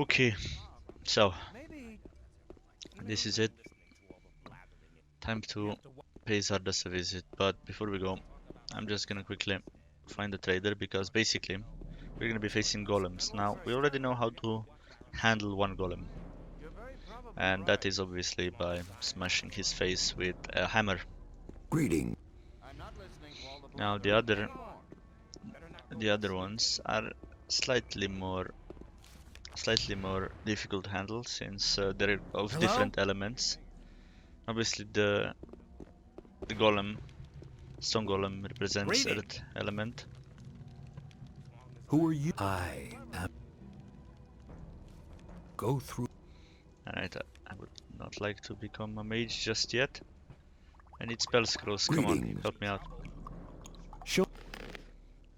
Okay, so this is it. Time to pay Xardas a visit, but before we go, I'm just gonna quickly find the trader because basically we're gonna be facing golems. Now, we already know how to handle one golem, and that is obviously by smashing his face with a hammer. Greeting. Now, the other ones are slightly more slightly more difficult to handle since they're of Hello? different elements. Obviously, the golem, stone golem, represents Greeting. earth element. Who are you? I am. Go through. Alright, I would not like to become a mage just yet. I need spell scrolls. Come on, Greetings. help me out. Show.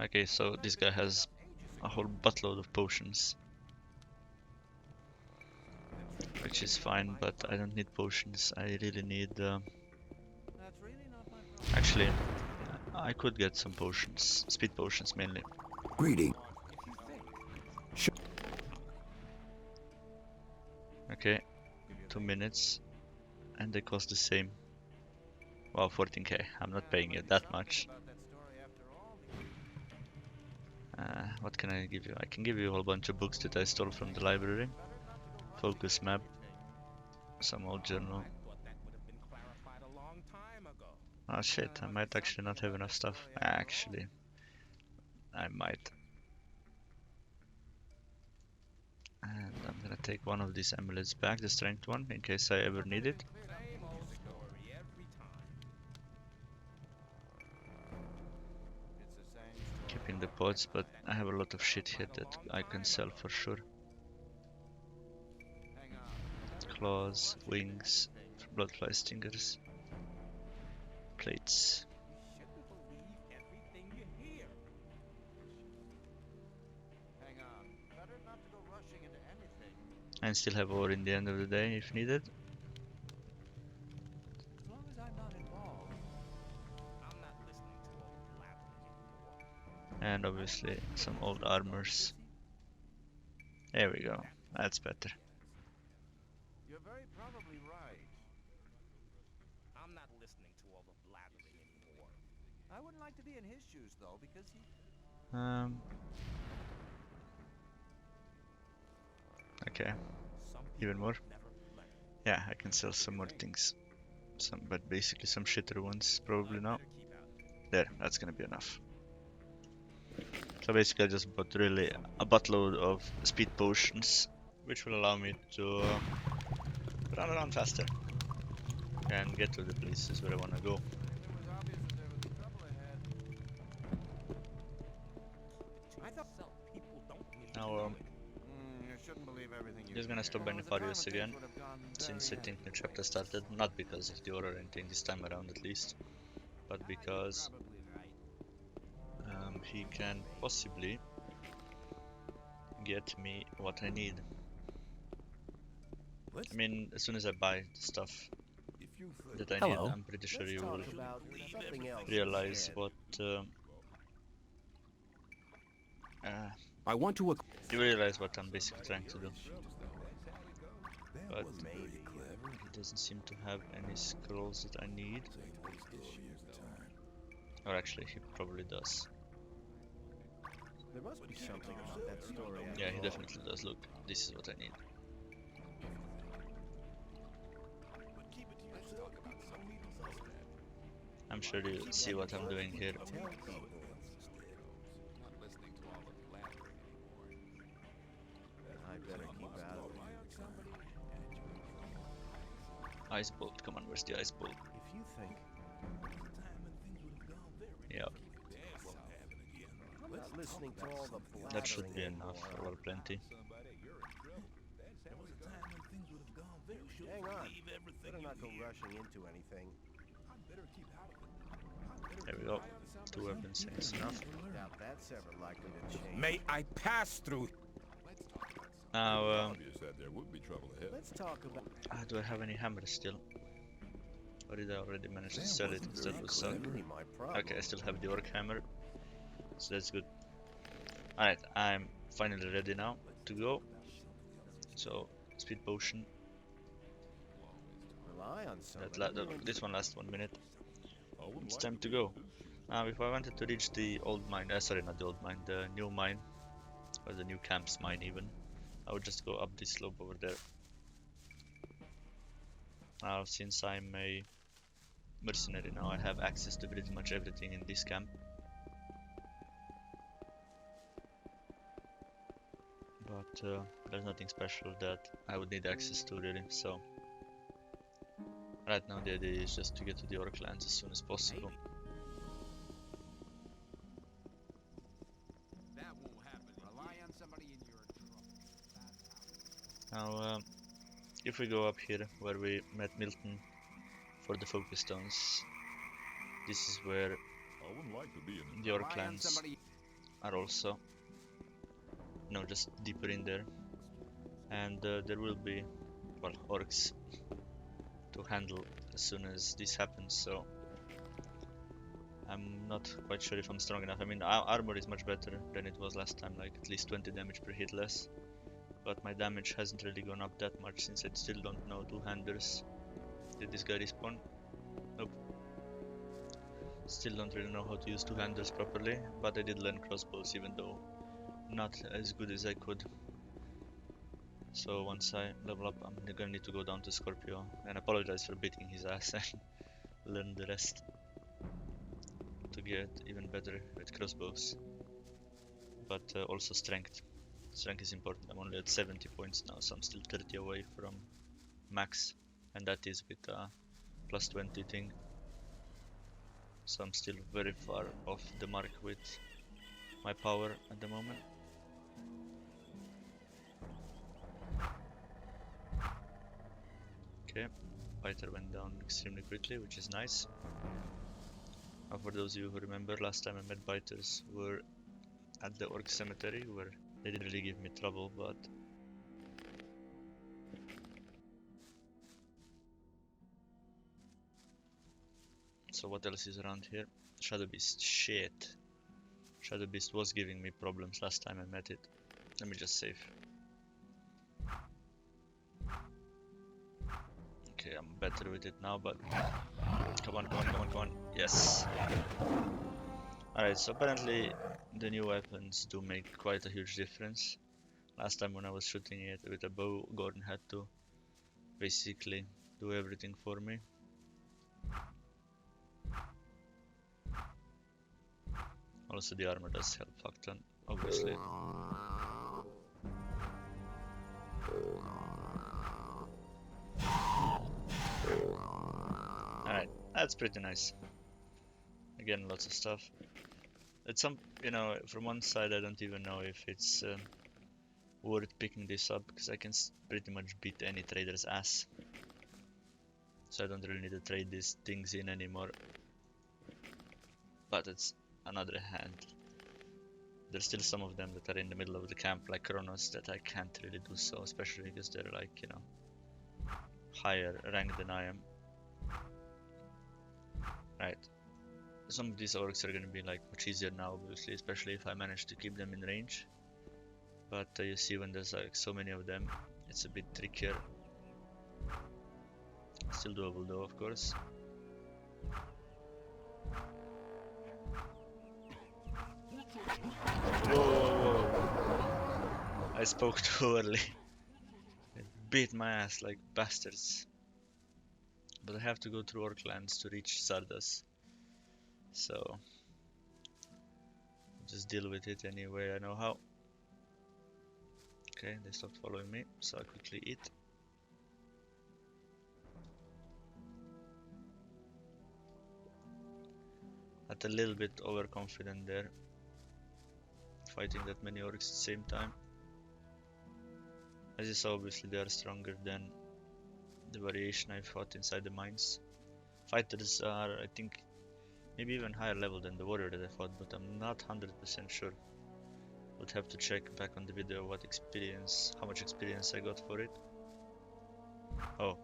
Okay, so this guy has a whole buttload of potions, which is fine, but I don't need potions. I really need. Actually, I could get some potions, speed potions mainly. Greeting. Show. Okay, 2 minutes, and they cost the same. Wow, 14k. I'm not paying you that much. What can I give you? I can give you a whole bunch of books that I stole from the library. Focus map, some old journal. Oh shit, I might actually not have enough stuff. Actually, I might. And I'm gonna take one of these amulets back, the strength one, in case I ever need it. Keeping the pots, but I have a lot of shit here that I can sell for sure. Claws, wings, bloodfly stingers, plates. And still have ore in the end of the day if needed. And obviously some old armors. There we go. That's better. You're very probably right. I'm not listening to all the blabbering anymore. I wouldn't like to be in his shoes though, because he. Okay. Even more? Yeah, I can sell some more things. But basically some shitter ones probably now. There, that's gonna be enough. So basically I just bought really a buttload of speed potions, which will allow me to run around faster and get to the places where I wanna go. Now just gonna stop by Nefarious again, since I think the chapter started, not because of the order or anything this time around at least, but because he can possibly get me what I need. I mean, as soon as I buy the stuff that I need, I'm pretty sure you will realize what I want to. you realize what I'm basically trying to do. But he doesn't seem to have any scrolls that I need. Or actually, he probably does. There must be something about that story. Yeah, he definitely does. Look, this is what I need. I'm sure you see what I'm doing here. I better keep out of it. Ice bolt, come on, where's the ice bolt? If you think. Yeah, I'm not listening to all the that should be blabbering enough, anymore. or plenty. Hang on. Better not go rushing into anything. There we go. 2 weapons is enough. Doubt that's ever likely to change. May I pass through? Now, Let's talk about. do I have any hammers still? Or did I already manage to sell it? That would suck. Really my problem. Okay, I still have the orc hammer, so that's good. Alright, I'm finally ready now to go. So speed potion. Rely on somebody. This one lasts 1 minute. I would It's like time to to be in go. his shoes. Now, if I wanted to reach the old mine, sorry, not the old mine, the new mine, or the new camp's mine even, I would just go up this slope over there. Now, since I'm a mercenary now, I have access to pretty much everything in this camp. But there's nothing special that I would need access to really, so right now the idea is just to get to the Orc lands as soon as possible. That won't happen. Rely on somebody in your trouble. Now, if we go up here where we met Milton for the focus stones, this is where I wouldn't like to be in his the Orc Rely on lands somebody. are also, just deeper in there, and there will be, well, orcs to handle as soon as this happens, so I'm not quite sure if I'm strong enough. I mean, our armor is much better than it was last time, like at least 20 damage per hit less, but my damage hasn't really gone up that much since I still don't know two-handers. Did this guy respawn? Nope. Still don't really know how to use two-handers properly, but I did learn crossbows, even though not as good as I could. So once I level up, I'm gonna need to go down to Scorpio and apologize for beating his ass and learn the rest to get even better with crossbows. But also strength. Strength is important. I'm only at 70 points now, so I'm still 30 away from max, and that is with a plus 20 thing. So I'm still very far off the mark with my power at the moment. Okay, fighter went down extremely quickly, which is nice. Now for those of you who remember, last time I met biters were at the Orc Cemetery, where they didn't really give me trouble, but so what else is around here? Shadow Beast. Shit. Shadow Beast was giving me problems last time I met it. Let me just save. Okay, I'm better with it now, but come on, come on, come on, come on. Yes. Alright, so apparently the new weapons do make quite a huge difference. Last time when I was shooting it with a bow, Gordon had to basically do everything for me. Also the armor does help fuck ton, obviously. Alright, that's pretty nice. Again, lots of stuff. It's some, from one side I don't even know if it's worth picking this up, because I can pretty much beat any trader's ass. So I don't really need to trade these things in anymore. But it's another hand. There's still some of them that are in the middle of the camp, like Kronos, that I can't really do so, especially because they're like, higher rank than I am. Right. Some of these orcs are gonna be like much easier now, obviously, especially if I manage to keep them in range. But you see, when there's like so many of them, it's a bit trickier. Still doable though, of course. Whoa, whoa, whoa. I spoke too early. They beat my ass like bastards. But I have to go through Orclands to reach Xardas. So just deal with it any way I know how. Okay, they stopped following me, so I quickly eat. Got a little bit overconfident there, fighting that many orcs at the same time. As you saw, obviously they are stronger than the variation I fought inside the mines. Fighters are, I think, maybe even higher level than the warrior that I fought, but I'm not 100% sure. Would have to check back on the video how much experience I got for it. Oh,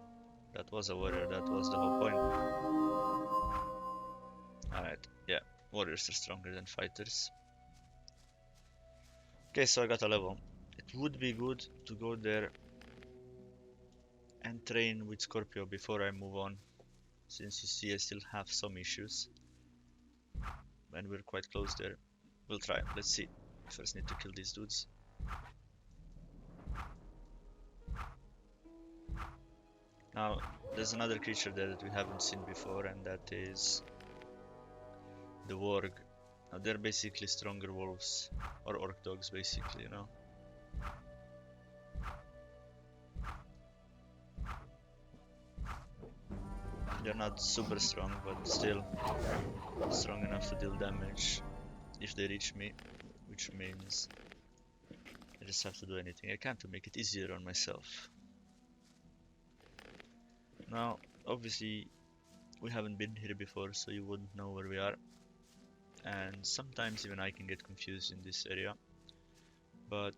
that was a warrior, that was the whole point. Alright, yeah, warriors are stronger than fighters. Okay, so I got a level. It would be good to go there and train with Scorpio before I move on, since you see I still have some issues and we're quite close there. We'll try. Let's see. First need to kill these dudes. Now there's another creature there that we haven't seen before, and that is the Warg. Now they're basically stronger wolves, or orc dogs basically, you know. They're not super strong, but still strong enough to deal damage if they reach me, which means I just have to do anything I can to make it easier on myself. Now, obviously, we haven't been here before, so you wouldn't know where we are, and sometimes even I can get confused in this area, but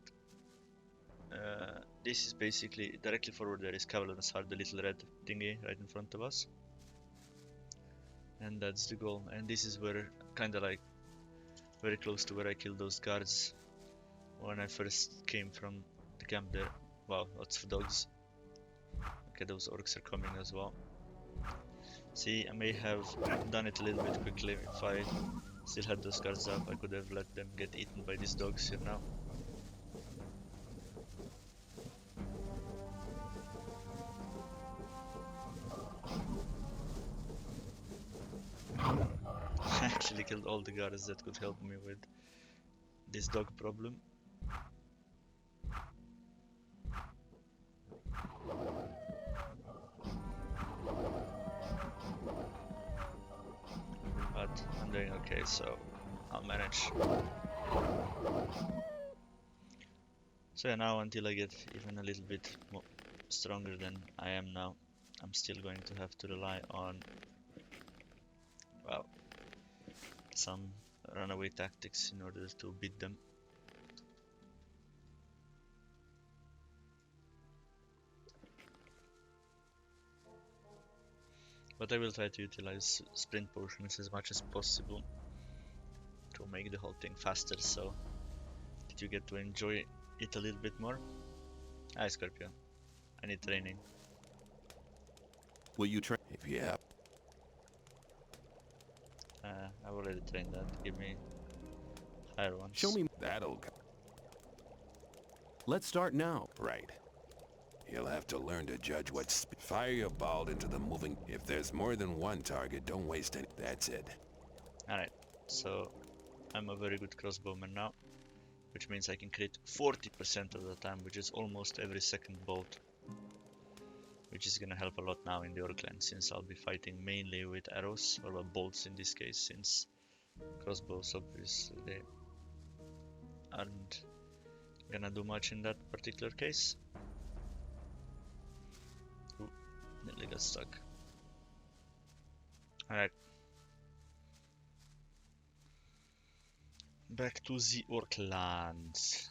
this is basically directly forward. There is Cavalry's Heart, the little red thingy right in front of us, and that's the goal. And this is where, kind of like very close to where I killed those guards when I first came from the camp there. Wow, lots of dogs. Okay, those orcs are coming as well. See, I may have done it a little bit quickly. If I still had those guards up, I could have let them get eaten by these dogs here now. I actually killed all the guards that could help me with this dog problem. But I'm doing okay, so I'll manage. So yeah, now until I get even a little bit more stronger than I am now, I'm still going to have to rely on, well, some runaway tactics in order to beat them. But I will try to utilize sprint potions as much as possible to make the whole thing faster, so that you get to enjoy it a little bit more. Hi Scorpio, I need training. Will you train? If you have. I've already trained that. Give me higher ones. Show me. That'll. Let's start now. Right. You'll have to learn to judge what's... Fire your ball into the moving... If there's more than one target, don't waste any... That's it. Alright, so I'm a very good crossbowman now, which means I can crit 40% of the time, which is almost every second bolt. Which is gonna help a lot now in the Orc clan, since I'll be fighting mainly with arrows, or bolts in this case, since crossbows obviously aren't gonna do much in that particular case. Ooh, nearly got stuck. Alright. Back to the Orc lands.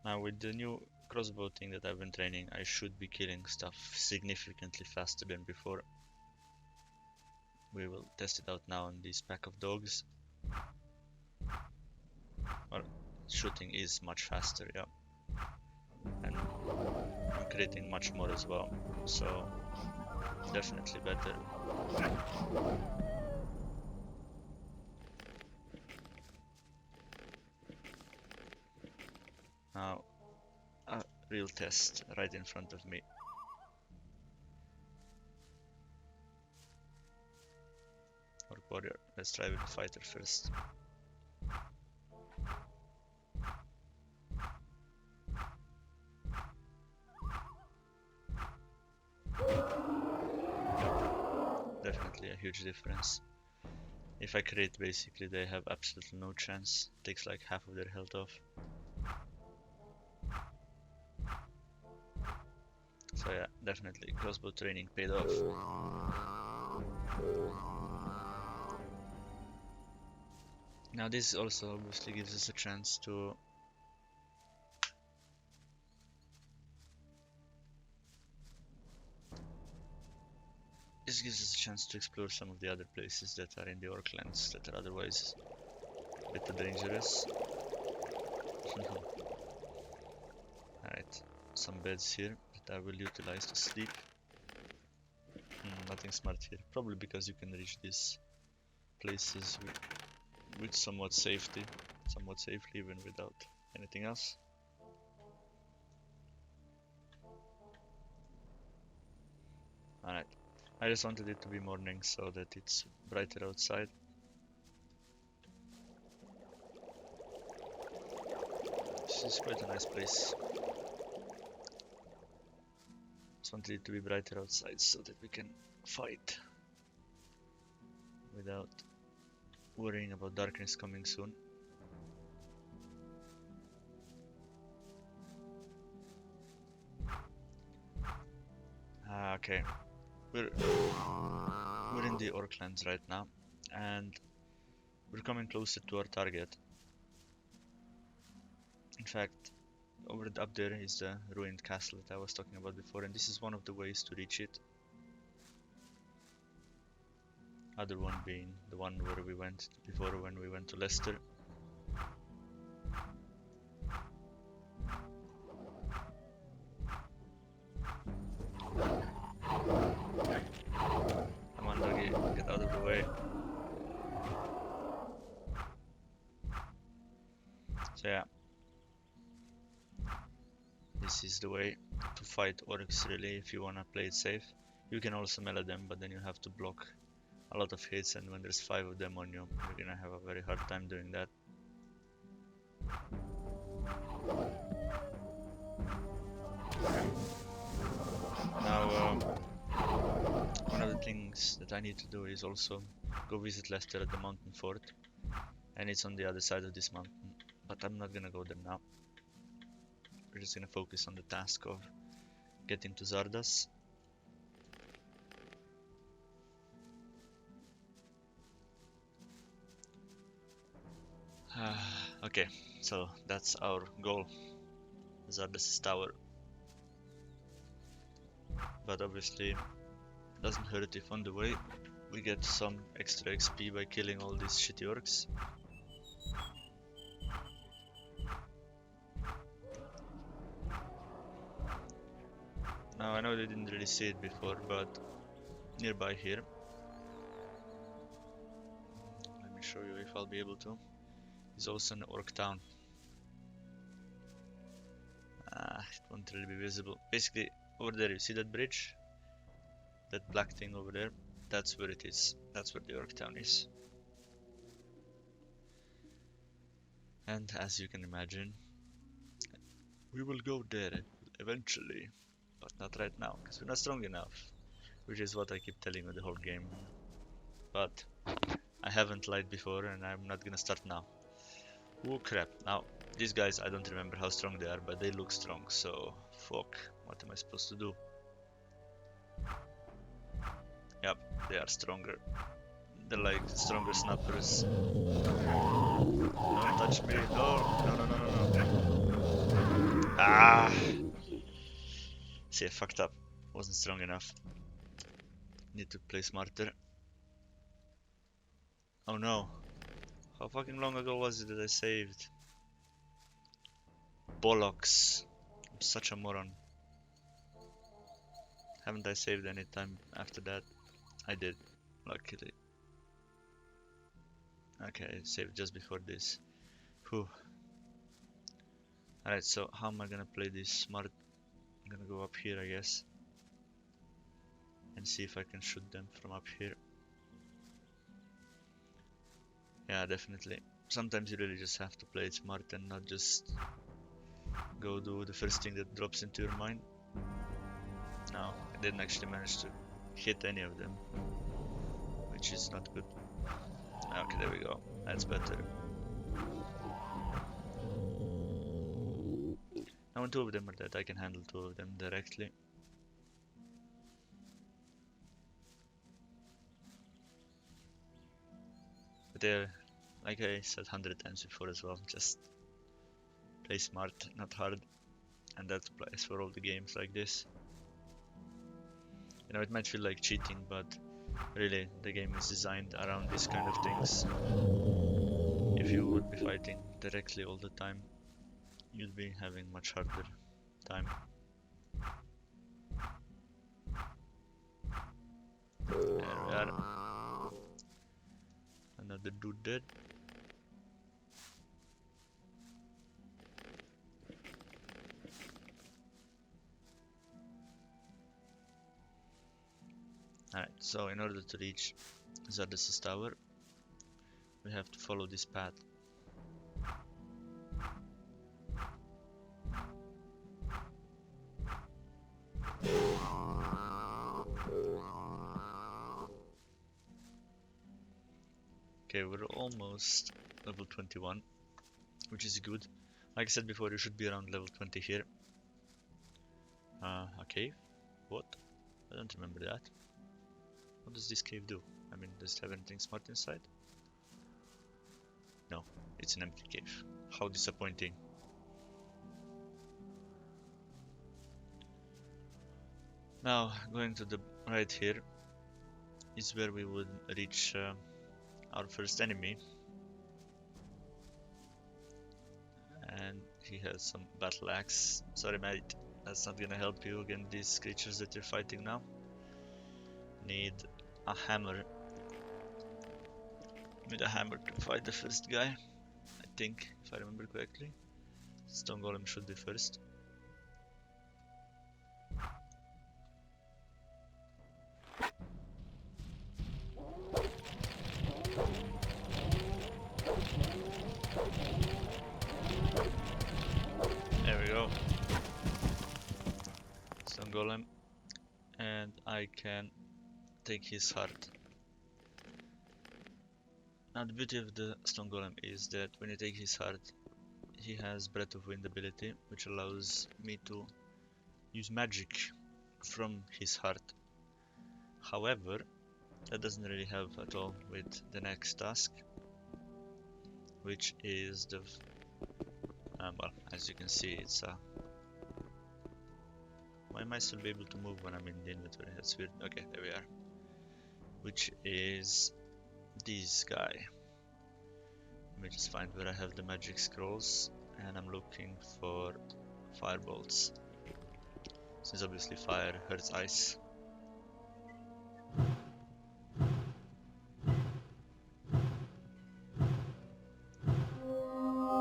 Now with the new crossbow thing that I've been training, I should be killing stuff significantly faster than before. We will test it out now on this pack of dogs. Well, shooting is much faster, yeah. And I'm critting much more as well, so definitely better. Now, a real test right in front of me. Orc warrior, let's try with the fighter first. Definitely a huge difference. If I crit, basically they have absolutely no chance. Takes like half of their health off. So yeah, definitely crossbow training paid off. Now this also obviously gives us a chance to explore some of the other places that are in the Orclands that are otherwise a bit dangerous. Alright, some beds here that I will utilize to sleep. Nothing smart here, probably because you can reach these places with somewhat safely even without anything else. Alright, I just wanted it to be morning so that it's brighter outside. This is quite a nice place. Just wanted it to be brighter outside so that we can fight without worrying about darkness coming soon. Okay, we're in the Orklands right now, and we're coming closer to our target. In fact, up there is the ruined castle that I was talking about before, and this is one of the ways to reach it. Other one being the one where we went before when we went to Leicester. Come on, doggy, get out of the way. So yeah, this is the way to fight orcs really if you wanna play it safe. You can also melee them, but then you have to block a lot of hits, and when there's 5 of them on you, you're gonna have a very hard time doing that. Now, one of the things that I need to do is also go visit Leicester at the mountain fort, and it's on the other side of this mountain, but I'm not gonna go there now. We're just gonna focus on the task of getting to Xardas. Okay, so that's our goal, Xardas' tower. But obviously, it doesn't hurt if on the way we get some extra XP by killing all these shitty orcs. Now I know they didn't really see it before, but nearby here, let me show you if I'll be able to, is also an orc town. It won't really be visible. Basically, over there, you see that bridge? That black thing over there? That's where it is. That's where the orc town is. And as you can imagine, we will go there eventually, but not right now, because we're not strong enough, which is what I keep telling you the whole game. But I haven't lied before, and I'm not gonna start now. Oh crap. Now, these guys, I don't remember how strong they are, but they look strong, so fuck, what am I supposed to do? Yep, they are stronger. They're like stronger snappers. Don't touch me. No. Ah! See, I fucked up. Wasn't strong enough. Need to play smarter. Oh no. How fucking long ago was it that I saved? Bollocks. I'm such a moron. Haven't I saved any time after that? I did, luckily. Okay, I saved just before this. Whew. Alright, so how am I gonna play this smart? I'm gonna go up here, I guess, and see if I can shoot them from up here. Yeah, definitely. Sometimes you really just have to play it smart and not just go do the first thing that drops into your mind. No, I didn't actually manage to hit any of them, which is not good. Okay, there we go. That's better. Now when 2 of them are dead, I can handle 2 of them directly. But they're, like I said 100 times before as well, just play smart, not hard. And that applies for all the games like this. You know, it might feel like cheating, but really, the game is designed around these kind of things. If you would be fighting directly all the time, you'd be having much harder time. There we are. Another dude dead. Alright, so in order to reach Xardas' tower, we have to follow this path. Okay, we're almost level 21, which is good. Like I said before, you should be around level 20 here. A cave? What? I don't remember that. What does this cave do? I mean, does it have anything smart inside? No, it's an empty cave. How disappointing. Now, going to the right here is where we would reach our first enemy. And he has some battle axe. Sorry mate, that's not gonna help you against these creatures that you're fighting now. Need a hammer. Need a hammer to fight the first guy, I think, if I remember correctly. Stone Golem should be first. There we go. Stone Golem. And I can take his heart. Now the beauty of the Stone Golem is that when you take his heart, he has Breath of Wind ability, which allows me to use magic from his heart. However, that doesn't really help at all with the next task, which is the well, as you can see, it's why am I still able to move when I'm in the inventory? That's weird. Okay, there we are. Which is this guy. Let me just find where I have the magic scrolls, and I'm looking for firebolts, since obviously fire hurts ice.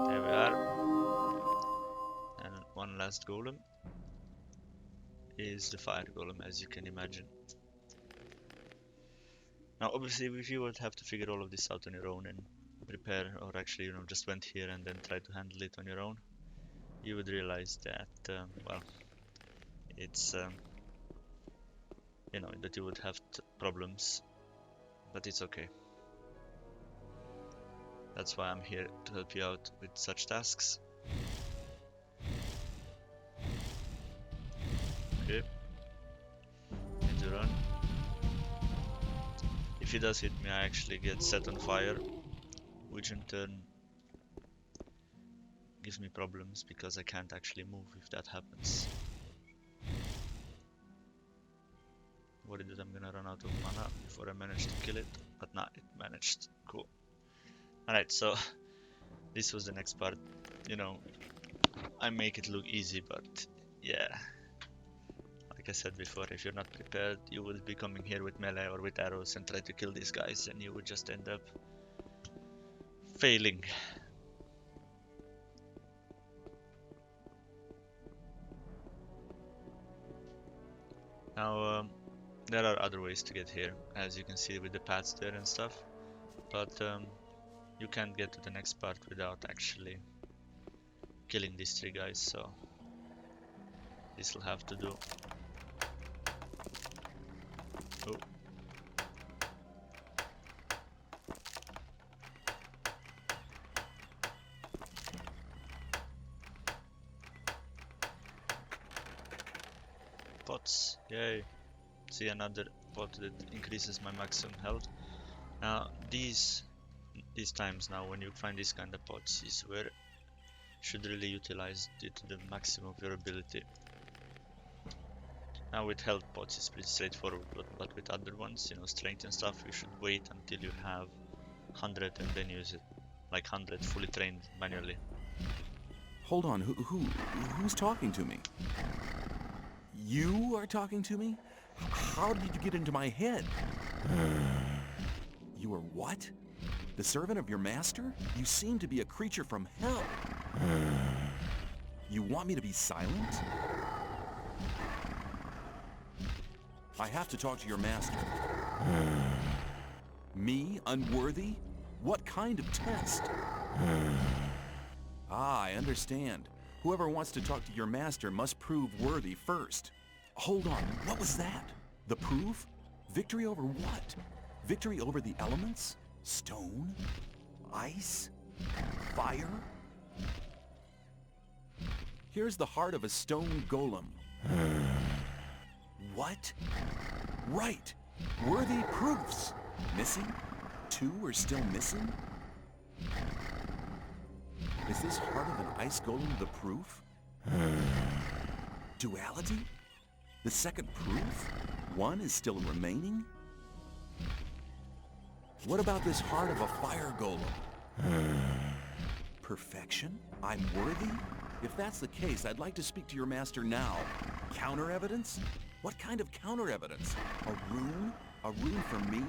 There we are. And one last golem is the fire golem, as you can imagine. Now obviously if you would have to figure all of this out on your own and prepare, or actually, you know, just went here and then try to handle it on your own, you would realize that well, it's you know, that you would have problems, but it's okay. That's why I'm here, to help you out with such tasks. Okay, need to run. If he does hit me, I actually get set on fire, which in turn gives me problems because I can't actually move if that happens. Worried that I'm gonna run out of mana before I manage to kill it, but nah, it managed. Cool. Alright, so this was the next part. You know, I make it look easy, but yeah, like I said before, if you're not prepared, you would be coming here with melee or with arrows and try to kill these guys, and you would just end up failing. Now, there are other ways to get here, as you can see with the paths there and stuff, but you can't get to the next part without actually killing these three guys, so this will have to do. Oh. Pots, yay. See, another pot that increases my maximum health. Now these times now when you find these kind of pots is where you should really utilize it to the maximum of your ability. Now with health pots it's pretty straightforward, but with other ones, you know, strength and stuff, you should wait until you have 100 and then use it. Like 100 fully trained manually. Hold on, who's talking to me? You are talking to me? How did you get into my head? You are what? The servant of your master? You seem to be a creature from hell. You want me to be silent? I have to talk to your master. Me, unworthy? What kind of test? I understand. Whoever wants to talk to your master must prove worthy first. Hold on, what was that? The proof? Victory over what? Victory over the elements? Stone? Ice? Fire? Here's the heart of a stone golem. What? Right! Worthy proofs! Missing? 2 are still missing? Is this heart of an ice golem the proof? Duality? The second proof? 1 is still remaining? What about this heart of a fire golem? Perfection? I'm worthy? If that's the case, I'd like to speak to your master now. Counter evidence? What kind of counter evidence? A rune? A rune for me?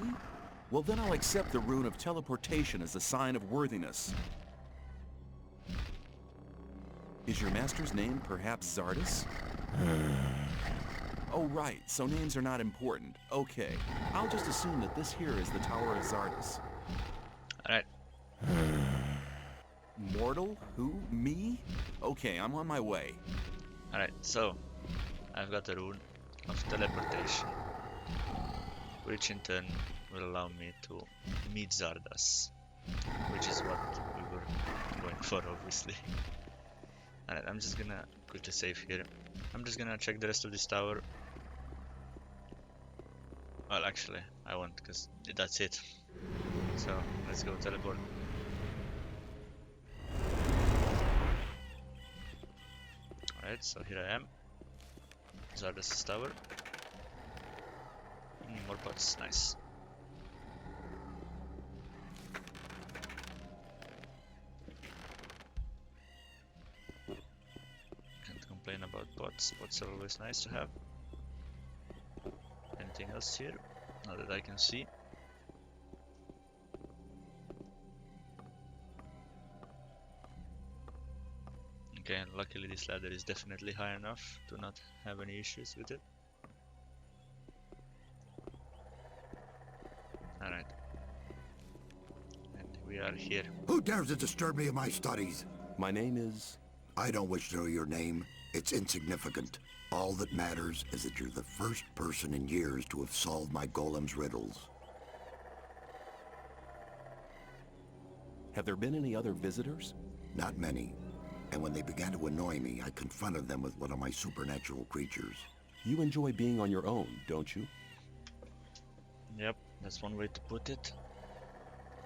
Well, then I'll accept the rune of teleportation as a sign of worthiness. Is your master's name perhaps Xardas? Oh, right, so names are not important. Okay, I'll just assume that this here is the Tower of Xardas. Alright. Mortal? Who? Me? Okay, I'm on my way. Alright, so I've got a rune of teleportation, which in turn will allow me to meet Xardas, which is what we were going for, obviously. Alright, I'm just gonna quickly save here. I'm just gonna check the rest of this tower. Well, actually, I won't, because that's it. So, let's go teleport. Alright, so here I am. Xardas' tower. More bots, nice. Can't complain about bots. Bots are always nice to have. Anything else here? Not that I can see. Okay, and luckily this ladder is definitely high enough to not have any issues with it. Alright. And we are here. Who dares to disturb me in my studies? My name is... I don't wish to know your name. It's insignificant. All that matters is that you're the first person in years to have solved my golem's riddles. Have there been any other visitors? Not many. And when they began to annoy me, I confronted them with one of my supernatural creatures. You enjoy being on your own, don't you? Yep, that's one way to put it.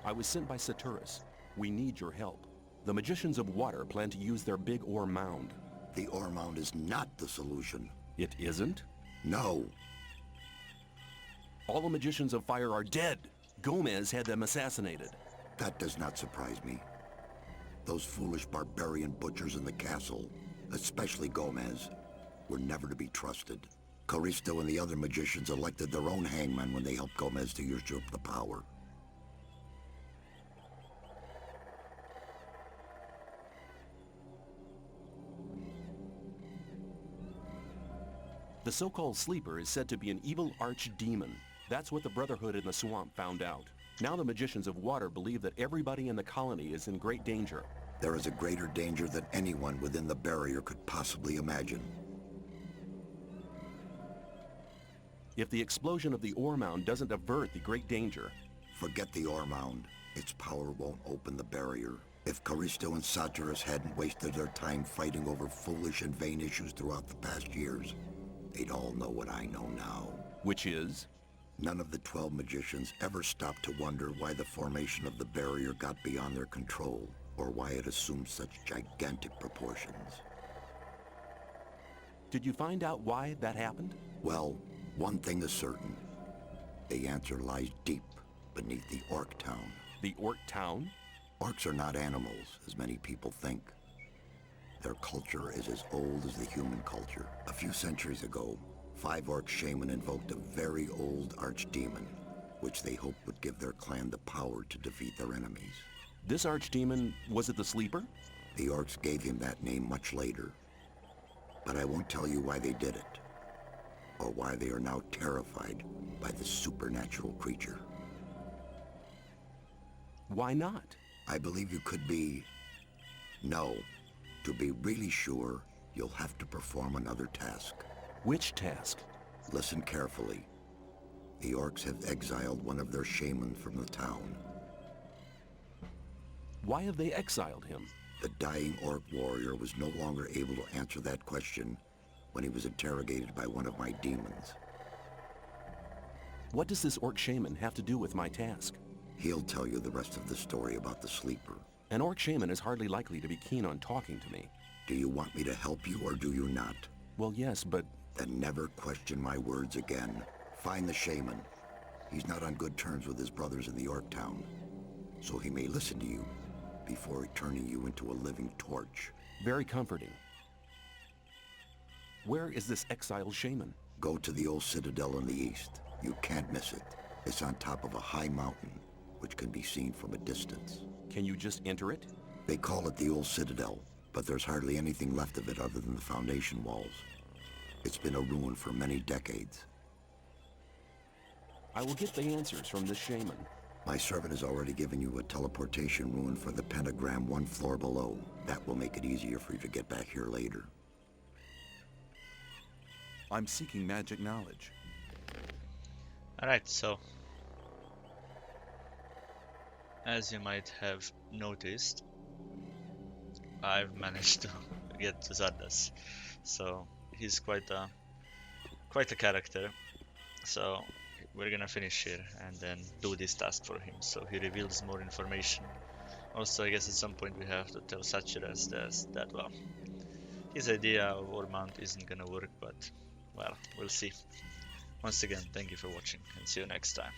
I was sent by Saturus. We need your help. The magicians of water plan to use their big ore mound. The ore mound is not the solution. It isn't? No. All the magicians of fire are dead. Gomez had them assassinated. That does not surprise me. Those foolish barbarian butchers in the castle, especially Gomez, were never to be trusted. Caristo and the other magicians elected their own hangman when they helped Gomez to usurp the power. The so-called Sleeper is said to be an evil archdemon. That's what the Brotherhood in the swamp found out. Now the magicians of water believe that everybody in the colony is in great danger. There is a greater danger than anyone within the barrier could possibly imagine. If the explosion of the ore mound doesn't avert the great danger... Forget the ore mound. Its power won't open the barrier. If Caristo and Saturus hadn't wasted their time fighting over foolish and vain issues throughout the past years, they'd all know what I know now. Which is? None of the 12 magicians ever stopped to wonder why the formation of the barrier got beyond their control, or why it assumed such gigantic proportions. Did you find out why that happened? Well, one thing is certain. The answer lies deep beneath the Orc Town. The Orc Town? Orcs are not animals, as many people think. Their culture is as old as the human culture. A few centuries ago, 5 orc shaman invoked a very old archdemon, which they hoped would give their clan the power to defeat their enemies. This archdemon, was it the Sleeper? The orcs gave him that name much later, but I won't tell you why they did it, or why they are now terrified by the supernatural creature. Why not? I believe you could be... No. To be really sure, you'll have to perform another task. Which task? Listen carefully. The orcs have exiled one of their shamans from the town. Why have they exiled him? The dying orc warrior was no longer able to answer that question when he was interrogated by one of my demons. What does this orc shaman have to do with my task? He'll tell you the rest of the story about the Sleeper. An orc shaman is hardly likely to be keen on talking to me. Do you want me to help you or do you not? Well, yes, but... Then never question my words again. Find the shaman. He's not on good terms with his brothers in the orc town, so he may listen to you before turning you into a living torch. Very comforting. Where is this exiled shaman? Go to the old citadel in the east. You can't miss it. It's on top of a high mountain, which can be seen from a distance. Can you just enter it? They call it the old citadel, but there's hardly anything left of it other than the foundation walls. It's been a ruin for many decades. I will get the answers from this shaman. My servant has already given you a teleportation rune for the pentagram 1 floor below. That will make it easier for you to get back here later. I'm seeking magic knowledge. Alright, so as you might have noticed, I've managed to get to Xardas. So he's quite a character. So we're gonna finish here and then do this task for him, so he reveals more information. Also, I guess at some point we have to tell Xardas that, well, his idea of war mount isn't gonna work, but, well, we'll see. Once again, thank you for watching and see you next time.